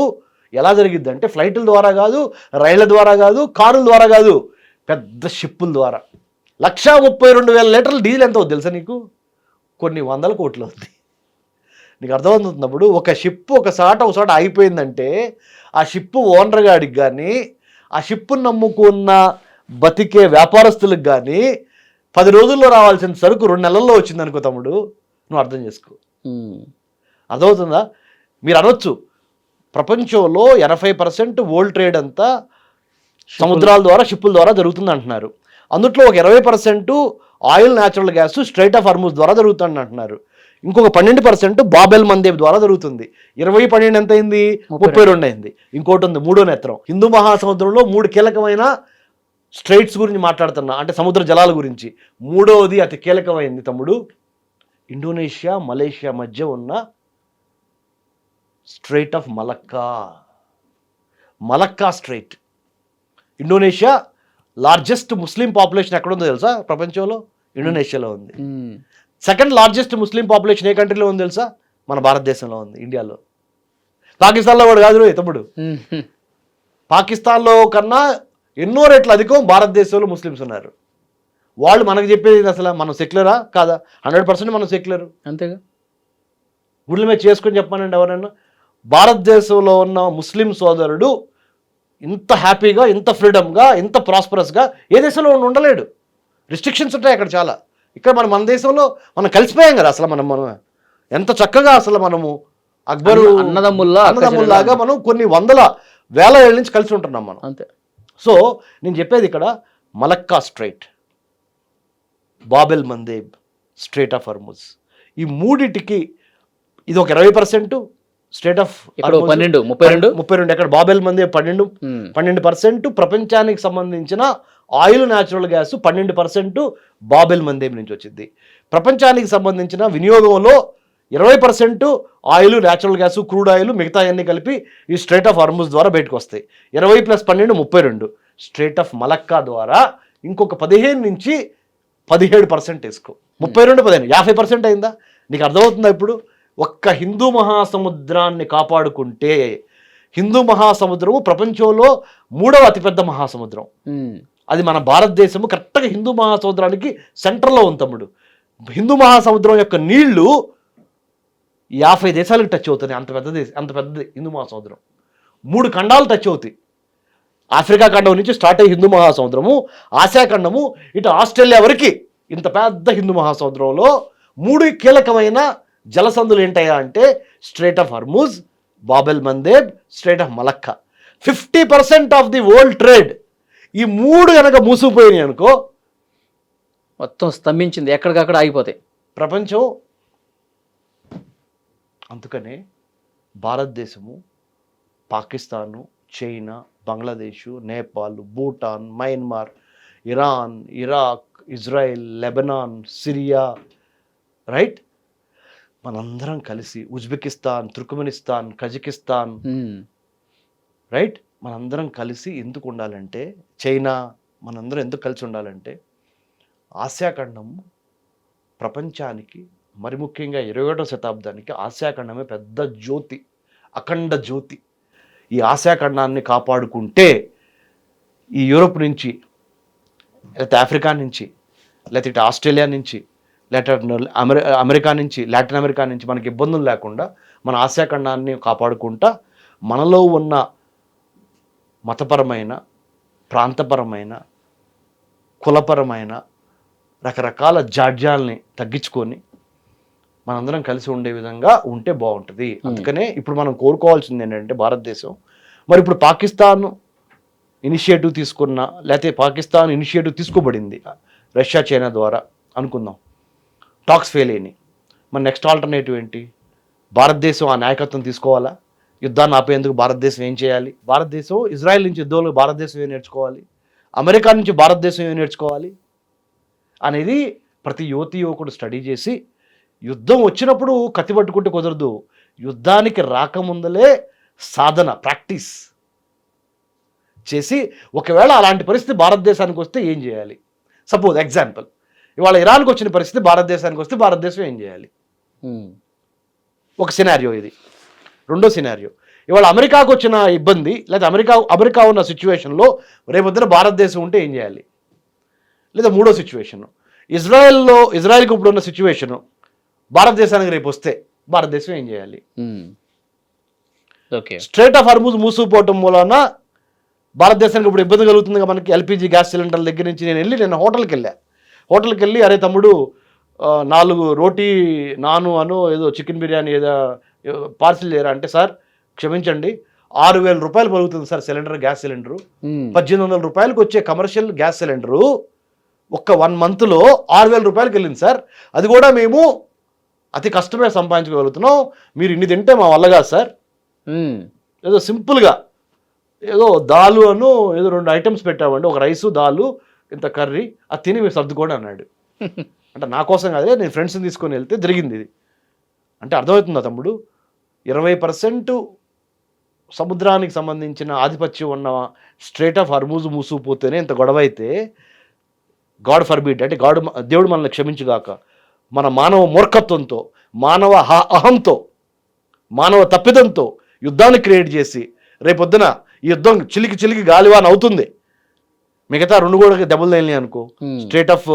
ఎలా జరిగిద్ది అంటే ఫ్లైట్ల ద్వారా కాదు, రైళ్ల ద్వారా కాదు, కారుల ద్వారా కాదు, పెద్ద షిప్పుల ద్వారా. 132,000 లీటర్ల డీజిల్ ఎంత అవుతుంది తెలుసా నీకు? కొన్ని 100 కోట్లు అవుతుంది. నీకు అర్థమవుతున్నప్పుడు ఒక షిప్ ఒకసాట అయిపోయిందంటే ఆ షిప్పు ఓనర్ గాడికి కానీ, ఆ షిప్పును నమ్ముకున్న బతికే వ్యాపారస్తులకు కానీ 10 రోజుల్లో రావాల్సిన సరుకు 2 నెలల్లో వచ్చింది అనుకో తమ్ముడు, నువ్వు అర్థం చేసుకో. అర్థమవుతుందా? మీరు అనొచ్చు ప్రపంచంలో 80% వరల్డ్ ట్రేడ్ అంతా సముద్రాల ద్వారా షిప్పుల ద్వారా జరుగుతుంది అంటున్నారు. అందుట్లో ఒక 20% oil natural gas straight of Hormuz ద్వారా జరుగుతుంది అంటున్నారు. ఇంకొక 12% బాబెల్ మందేబ్ ద్వారా జరుగుతుంది. 20-12 ఎంత అయింది? 32 అయింది. ఇంకోటి ఉంది, మూడో నేత్రం. హిందూ మహాసముద్రంలో 3 కీలకమైన స్ట్రైట్స్ గురించి మాట్లాడుతున్నా, అంటే సముద్ర జలాల గురించి. మూడవది అతి కీలకమైంది తమ్ముడు, ఇండోనేషియా మలేషియా మధ్య ఉన్న straight of Malacca straight. Indonesia largest Muslim population ఎక్కడ ఉందో తెలుసా ప్రపంచంలో? ఇండోనేషియాలో ఉంది. సెకండ్ లార్జెస్ట్ ముస్లిం పాపులేషన్ ఏ కంట్రీలో ఉంది తెలుసా? మన భారతదేశంలో ఉంది, ఇండియాలో. పాకిస్తాన్లో కూడా కాదు తమ్ముడు. పాకిస్తాన్లో కన్నా ఎన్నో రెట్లు అధికం భారతదేశంలో ముస్లిమ్స్ ఉన్నారు. వాళ్ళు మనకు చెప్పేది అసలు మనం సెక్యులరా కాదా? 100% మనం సెక్యులర్. అంతేగా, గుళ్ళ మీద చేసుకొని చెప్పానండి ఎవరైనా. భారతదేశంలో ఉన్న ముస్లిం సోదరుడు ఇంత హ్యాపీగా, ఇంత ఫ్రీడమ్గా, ఇంత ప్రాస్పరస్గా ఏ దేశంలో ఉండలేడు. రిస్ట్రిక్షన్స్ ఉంటాయి అక్కడ చాలా. ఇక్కడ మన దేశంలో మనం కలిసిపోయాం కదా అసలు. మనం ఎంత చక్కగా అసలు మనము అక్బరు అన్నదమ్ముల్లాగా మనం కొన్ని వందల వేల ఏళ్ళ నుంచి కలిసి ఉంటున్నాం మనం. అంతే. సో నేను చెప్పేది ఇక్కడ Malacca strait, Bab el Mandeb, strait of Hormuz, ఈ మూడిటికి ఇది ఒక 20% స్ట్రైట్ ఆఫ్ 32 ఎక్కడ బాబెల్ మందేబ్ 12% ప్రపంచానికి సంబంధించిన oil natural gas 12% Bab el Mandeb నుంచి వచ్చింది. ప్రపంచానికి సంబంధించిన వినియోగంలో 20% oil natural gas crude oil మిగతా అన్ని కలిపి ఈ స్ట్రైట్ ఆఫ్ హార్మూజ్ ద్వారా బయటకు వస్తాయి. 20 + 12 32. స్ట్రైట్ ఆఫ్ మలక్కా ద్వారా ఇంకొక 15 నుంచి 17% వేసుకో. 32 15 50% అయిందా? నీకు అర్థమవుతుందా ఇప్పుడు? ఒక్క హిందూ మహాసముద్రాన్ని కాపాడుకుంటే, హిందూ మహాసముద్రము ప్రపంచంలో 3వ అతిపెద్ద మహాసముద్రం. అది మన భారతదేశము కరెక్ట్గా హిందూ మహాసముద్రానికి సెంటర్లో ఉంది తమ్ముడు. హిందూ మహాసముద్రం యొక్క నీళ్లు 50 దేశాలకు టచ్ అవుతుంది. అంత పెద్దది హిందూ మహాసముద్రం. 3 ఖండాలు టచ్ అవుతాయి. ఆఫ్రికా ఖండం నుంచి స్టార్ట్ అయ్యి హిందూ మహాసముద్రము, ఆసియా ఖండము, ఇటు ఆస్ట్రేలియా వరకు ఇంత పెద్ద హిందూ మహాసముద్రంలో 3 కీలకమైన జలసందులు ఏంటయ్యా అంటే strait of Hormuz, Bab el Mandeb, strait of Malacca. 50% of the world trade ఈ 3 కనుక మూసుకుపోయినాయి అనుకో, మొత్తం స్తంభించింది, ఎక్కడికక్కడ ఆగిపోతాయి ప్రపంచం. అందుకనే భారతదేశము, Pakistan, China, Bangladesh, Nepal, Bhutan, Myanmar, Iran, Iraq, Israel, Lebanon, Syria, right, మనందరం కలిసి, ఉజ్బెకిస్తాన్, తుర్కమెనిస్తాన్, కజకిస్తాన్, రైట్, మనందరం కలిసి ఎందుకు ఉండాలంటే, చైనా, మనందరం ఎందుకు కలిసి ఉండాలంటే, ఆసియా ఖండం ప్రపంచానికి, మరి ముఖ్యంగా 21వ శతాబ్దానికి ఆసియా ఖండమే పెద్ద జ్యోతి, అఖండ జ్యోతి. ఈ ఆసియా ఖండాన్ని కాపాడుకుంటే ఈ యూరోప్ నుంచి, లేకపోతే ఆఫ్రికా నుంచి, లేకపోతే ఇటు ఆస్ట్రేలియా నుంచి, లేకపోతే అమెరికా నుంచి, లాటిన్ అమెరికా నుంచి మనకి ఇబ్బందులు లేకుండా మన ఆసియా ఖండాన్ని కాపాడుకుంటా మనలో ఉన్న మతపరమైన, ప్రాంతపరమైన, కులపరమైన రకరకాల జాడ్యాల్ని తగ్గించుకొని మనందరం కలిసి ఉండే విధంగా ఉంటే బాగుంటుంది. అందుకనే ఇప్పుడు మనం కోరుకోవాల్సింది ఏంటంటే భారతదేశం, మరి ఇప్పుడు పాకిస్తాన్ ఇనిషియేటివ్ తీసుకున్న, లేకపోతే పాకిస్తాన్ ఇనిషియేటివ్ తీసుకోబడింది రష్యా, చైనా ద్వారా అనుకుందాం, టాక్స్ ఫెయిల్ అయినాయి. మన నెక్స్ట్ ఆల్టర్నేటివ్ ఏంటి? భారతదేశం ఆ నాయకత్వం తీసుకోవాలా? యుద్ధాన్ని ఆపేందుకు భారతదేశం ఏం చేయాలి? భారతదేశం ఇజ్రాయెల్ నుంచి యుద్ధంలో భారతదేశం ఏం నేర్చుకోవాలి? అమెరికా నుంచి భారతదేశం ఏం నేర్చుకోవాలి అనేది ప్రతి యువకుడు స్టడీ చేసి, యుద్ధం వచ్చినప్పుడు కత్తి పట్టుకుంటే కుదరదు, యుద్ధానికి రాకముందలే సాధన, ప్రాక్టీస్ చేసి, ఒకవేళ అలాంటి పరిస్థితి భారతదేశానికి వస్తే ఏం చేయాలి? సపోజ్ ఎగ్జాంపుల్, ఇవాళ ఇరాన్కి వచ్చిన పరిస్థితి భారతదేశానికి వస్తే భారతదేశం ఏం చేయాలి? ఒక సినారియో ఇది. రెండో సినారియో, ఇవాళ అమెరికాకు వచ్చిన ఇబ్బంది, లేదా అమెరికా ఉన్న సిచ్యువేషన్లో రేపొద్దున భారతదేశం ఉంటే ఏం చేయాలి? లేదా మూడో సిచ్యువేషన్, ఇజ్రాయెల్కి ఇప్పుడు ఉన్న సిచ్యువేషను భారతదేశానికి రేపు వస్తే భారతదేశం ఏం చేయాలి? స్ట్రైట్ ఆఫ్ హార్మూజ్ మూసుకుపోవటం మూలన భారతదేశానికి ఇప్పుడు ఇబ్బంది కలుగుతుంది. మనకి ఎల్పిజి గ్యాస్ సిలిండర్ల దగ్గర నుంచి నేను హోటల్కి వెళ్ళి అరే తమ్ముడు 4 రోటీ నాను అను ఏదో చికెన్ బిర్యానీ ఏదో పార్సిల్ చేయరా అంటే, సార్ క్షమించండి, 6,000 రూపాయలు పలుకుతుంది సార్ సిలిండర్, గ్యాస్ సిలిండరు. 1,800 రూపాయలకు వచ్చే కమర్షియల్ గ్యాస్ సిలిండరు ఒక్క 1 మంత్లో 6,000 రూపాయలకి వెళ్ళింది సార్. అది కూడా మేము అతి కష్టమే సంపాదించుకోగలుగుతున్నాం, మీరు ఇన్ని తింటే మా వల్ల కాదు సార్. ఏదో సింపుల్గా ఏదో దాలు అను ఏదో 2 ఐటమ్స్ పెట్టామండి, ఒక రైసు దాలు ఇంత కర్రీ, అది తిని మీరు సర్దుకోండి అన్నాడు. అంటే నా కోసం కాదే, నేను ఫ్రెండ్స్ని తీసుకొని వెళ్తే జరిగింది ఇది. అంటే అర్థమవుతుందా తమ్ముడు, 20% సముద్రానికి సంబంధించిన ఆధిపత్యం ఉన్న స్ట్రేట్ ఆఫ్ హర్మూజ్ మూసుకుపోతేనే ఇంత గొడవ అయితే, గాడ్ ఫర్బిడ్ అంటే దేవుడు మనల్ని క్షమించుగాక, మన మానవ మూర్ఖత్వంతో, మానవ అహంతో, మానవ తప్పిదంతో యుద్ధాన్ని క్రియేట్ చేసి రేపొద్దున ఈ యుద్ధం చిలికి గాలివాన్ అవుతుంది, మిగతా 2 కూడా దెబ్బలు తగిలినాయి అనుకో, స్ట్రేట్ ఆఫ్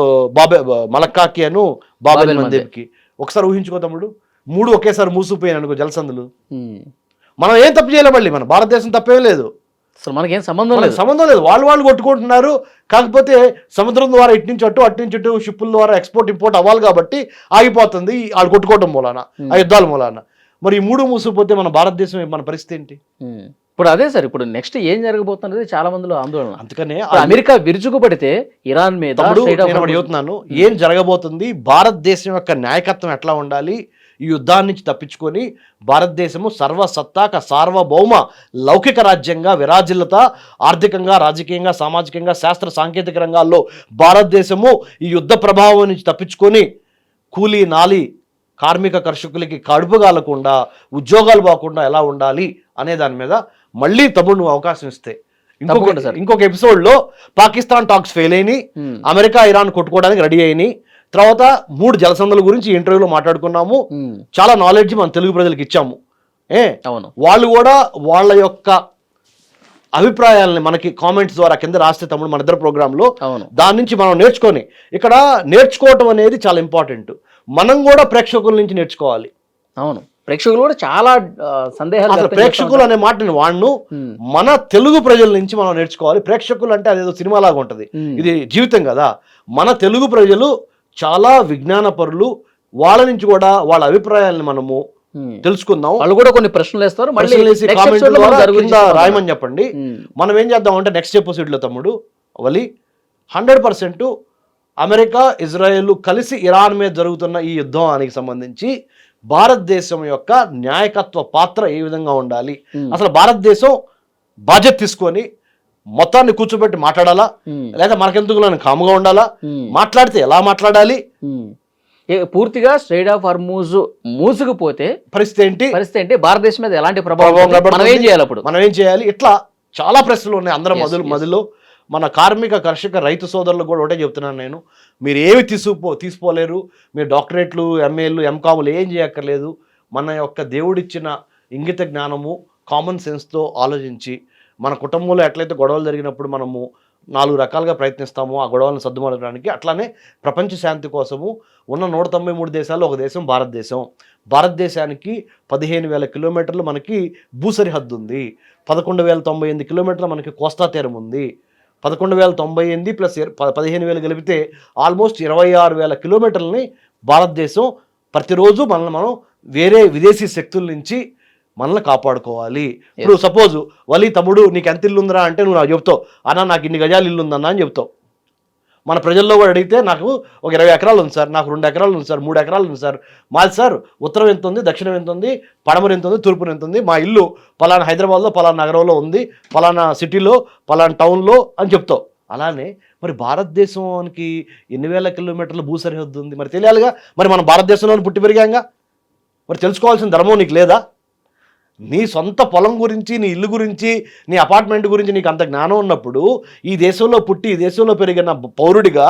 మలక్కాకి అను బాబెల్ మందేబ్కి. ఒకసారి ఊహించుకో తమ్ముడు, 3 ఒకేసారి మూసిపోయాను అనుకో జలసందులు. మనం ఏం తప్పు చేయలే, మళ్ళీ మన భారతదేశం తప్పేం లేదు, అసలు మనకేం సంబంధం లేదు. వాళ్ళు కొట్టుకుంటున్నారు. కాకపోతే సముద్రం ద్వారా ఇటు నుంచి అటు షిప్పుల ద్వారా ఎక్స్పోర్ట్ ఇంపోర్ట్ అవ్వాలి కాబట్టి ఆగిపోతుంది వాళ్ళు కొట్టుకోవడం మూలాన, ఆ యుద్ధాల మూలాన. మరి ఈ 3 మూసిపోతే మన భారతదేశం మన పరిస్థితి ఏంటి? ఇప్పుడు అదే సార్, ఇప్పుడు నెక్స్ట్ ఏం జరగబోతున్నది చాలా మందిలో ఆందోళన. అందుకనే అమెరికా విరుచుకుపడితే ఇరాన్ మీద చెబుతున్నాను, ఏం జరగబోతుంది, భారతదేశం యొక్క నాయకత్వం ఎట్లా ఉండాలి, ఈ యుద్ధాన్ని నుంచి తప్పించుకొని భారతదేశము సర్వసత్తాక సార్వభౌమ లౌకిక రాజ్యంగా విరాజిల్లుతా, ఆర్థికంగా, రాజకీయంగా, సామాజికంగా, శాస్త్ర సాంకేతిక రంగాల్లో భారతదేశము ఈ యుద్ధ ప్రభావం నుంచి తప్పించుకొని కూలీ నాలి కార్మిక కర్షకులకి కడుపుగాలకుండా, ఉద్యోగాలు పోకుండా ఎలా ఉండాలి అనే దాని మీద మళ్ళీ తమ్ముడు నువ్వు అవకాశం ఇస్తే ఇంకొక ఎపిసోడ్లో పాకిస్తాన్ టాక్స్ ఫెయిల్ అయినాయి, అమెరికా ఇరాన్ కొట్టుకోవడానికి రెడీ అయినాయి, తర్వాత 3 జలసంధుల గురించి ఇంటర్వ్యూలో మాట్లాడుకున్నాము, చాలా నాలెడ్జ్ మన తెలుగు ప్రజలకు ఇచ్చాము. అవును, వాళ్ళు కూడా వాళ్ళ యొక్క అభిప్రాయాలని మనకి కామెంట్స్ ద్వారా కింద రాస్తే తమ్ముడు మన ఇద్దరు ప్రోగ్రాంలో, దాని నుంచి మనం నేర్చుకొని, ఇక్కడ నేర్చుకోవటం అనేది చాలా ఇంపార్టెంట్, మనం కూడా ప్రేక్షకుల నుంచి నేర్చుకోవాలి. అవును, ప్రేక్షకులు కూడా చాలా సందేహాలు, ప్రేక్షకులు అనే మాటని వాడును మన తెలుగు ప్రజల నుంచి మనం నేర్చుకోవాలి. ప్రేక్షకులు అంటే అదేదో సినిమా లాగా ఉంటది, ఇది జీవితం కదా. మన తెలుగు ప్రజలు చాలా విజ్ఞానపరులు, వాళ్ళ నుంచి కూడా వాళ్ళ అభిప్రాయాలను మనము తెలుసుకుందాం. వాళ్ళు కూడా కొన్ని ప్రశ్నలు వేస్తారు, రాయమని చెప్పండి. మనం ఏం చేద్దాం అంటే నెక్స్ట్ ఎపిసోడ్ లో తమ్ముడు వలి 100% అమెరికా ఇజ్రాయెల్ కలిసి ఇరాన్ మీద జరుగుతున్న ఈ యుద్ధానికి సంబంధించి భారతదేశం యొక్క న్యాయకత్వ పాత్ర ఏ విధంగా ఉండాలి, అసలు భారతదేశం బాధ్యత తీసుకొని మొత్తాన్ని కూర్చోబెట్టి మాట్లాడాలా, లేదా మనకెందుకు కాముగా ఉండాలా, మాట్లాడితే ఎలా మాట్లాడాలి, పూర్తిగా స్ట్రెయిట్ ఆఫ్ హర్మూజ్ మూసుకుపోతే పరిస్థితి ఏంటి, భారతదేశం మీద ఎలాంటి ప్రభావం మనం ఏం చేయాలి, ఇట్లా చాలా ప్రశ్నలు ఉన్నాయి అందరం మదిలో. మన కార్మిక కర్షక రైతు సోదరులు కూడా ఒకటే చెప్తున్నాను నేను, మీరు ఏమి తీసుకోలేరు, మీరు డాక్టరేట్లు ఎంఏలు ఎంకాములు ఏం చేయక్కర్లేదు, మన యొక్క దేవుడిచ్చిన ఇంగిత జ్ఞానము కామన్ సెన్స్తో ఆలోచించి మన కుటుంబంలో ఎట్లయితే గొడవలు జరిగినప్పుడు మనము 4 రకాలుగా ప్రయత్నిస్తామో ఆ గొడవలను సర్దుమడడానికి, అట్లానే ప్రపంచ శాంతి కోసము ఉన్న 193 దేశాల్లో ఒక దేశం భారతదేశం. భారతదేశానికి 15,000 కిలోమీటర్లు మనకి భూ సరిహద్దు ఉంది, 11,098 కిలోమీటర్లు మనకి కోస్తా తీరం ఉంది, 11,098 ప్లస్ 15,000 కలిపితే ఆల్మోస్ట్ 26,000 కిలోమీటర్లని భారతదేశం ప్రతిరోజు మనల్ని మనం వేరే విదేశీ శక్తుల నుంచి మనల్ని కాపాడుకోవాలి. ఇప్పుడు సపోజ్ వలి తమ్ముడు నీకు ఎంత ఇల్లు ఉందిరా అంటే నువ్వు నాకు చెప్తావు, అన్న నాకు ఇన్ని గజాలు ఇల్లు ఉందన్నా అని చెప్తావు. మన ప్రజల్లో కూడా అడిగితే నాకు ఒక 20 ఎకరాలు ఉంది సార్, నాకు 2 ఎకరాలు ఉంది సార్, 3 ఎకరాలు ఉంది సార్, మాది సార్ ఉత్తరం ఎంత ఉంది, దక్షిణం ఎంత ఉంది, పడమర ఎంత ఉంది, తూర్పున ఎంత ఉంది, మా ఇల్లు పలానా హైదరాబాద్లో పలానా నగరంలో ఉంది, పలానా సిటీలో పలానా టౌన్లో అని చెప్తావు. అలానే మరి భారతదేశానికి ఎన్ని వేల కిలోమీటర్ల భూ సరిహద్దు ఉంది మరి తెలియాలిగా. మరి మనం భారతదేశంలో పుట్టి పెరిగాంగా, మరి తెలుసుకోవాల్సిన ధర్మం నీకు లేదా? నీ సొంత పొలం గురించి, నీ ఇల్లు గురించి, నీ అపార్ట్మెంట్ గురించి నీకు అంత జ్ఞానం ఉన్నప్పుడు, ఈ దేశంలో పుట్టి ఈ దేశంలో పెరిగిన పౌరుడిగా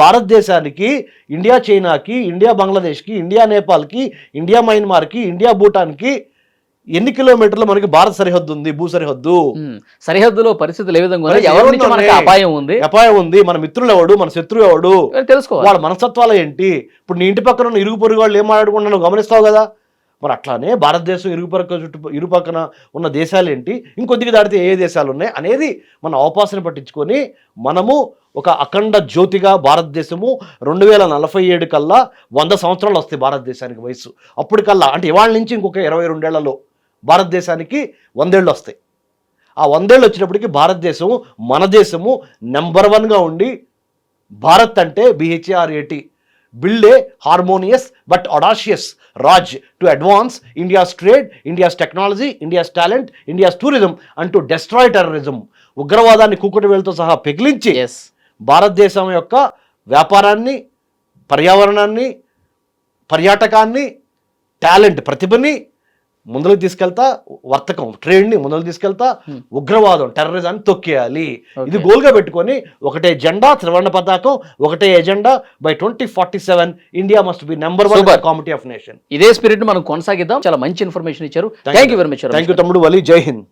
భారతదేశానికి, ఇండియా చైనాకి, ఇండియా బంగ్లాదేశ్కి, ఇండియా నేపాల్కి, ఇండియా మయన్మార్కి, ఇండియా భూటాన్కి ఎన్ని కిలోమీటర్లు మనకి భారత సరిహద్దు ఉంది, భూ సరిహద్దు. సరిహద్దులో పరిస్థితులు ఏ విధంగా అపాయం ఉంది, మన మిత్రులు ఎవడు, మన శత్రువు ఎవడు తెలుసుకోవాలి, వాళ్ళ మనస్తత్వాలు ఏంటి. ఇప్పుడు నీ ఇంటి పక్కన ఉన్న ఇరుగు పొరుగు వాళ్ళు ఏం మాట్లాడుకుంటున్నా గమనిస్తావు కదా. మరి అట్లానే భారతదేశం ఇరుపక్కన ఉన్న దేశాలు ఏంటి, ఇంకొద్దిగా దాటితే ఏ దేశాలు ఉన్నాయి అనేది మన అవకాశాన్ని పట్టించుకొని మనము ఒక అఖండ జ్యోతిగా భారతదేశము 2047 కల్లా 100 సంవత్సరాలు వస్తాయి భారతదేశానికి వయసు. అప్పటికల్లా అంటే ఇవాళ నుంచి ఇంకొక 22 ఏళ్లలో భారతదేశానికి 100 ఏళ్ళు వస్తాయి. ఆ 100 ఏళ్ళు వచ్చినప్పటికీ భారతదేశం మన దేశము నెంబర్ 1గా ఉండి భారత్ అంటే BHARAT build a harmonious but audacious Raj to advance India's trade, India's technology, India's talent, India's tourism and to destroy terrorism. ఉగ్రవాదాన్ని కూకుటి వేలుతో సహా పెకిలించి ఎస్ భారతదేశం యొక్క వ్యాపారాన్ని, పర్యావరణాన్ని, పర్యాటకాన్ని, టాలెంట్, ప్రతిభని ముందుకు తీసుకెళ్తా, వర్తకం ట్రేడ్ని ముందుకు తీసుకెళ్తా, ఉగ్రవాదం టెర్రరిజాన్ని తొక్కేయాలి. ఇది గోల్గా పెట్టుకొని ఒకటే జెండా, త్రివర్ణ పతాకం, ఒకటే agenda. By 2047 India must be number 1 comity of nation. ఇదే స్పిరిట్ మనం కొనసాగిద్దాం. చాలా మంచి ఇన్ఫర్మేషన్ ఇచ్చారు. Thank you very much. Thank you తమ్ముడు వలి. జై హింద్.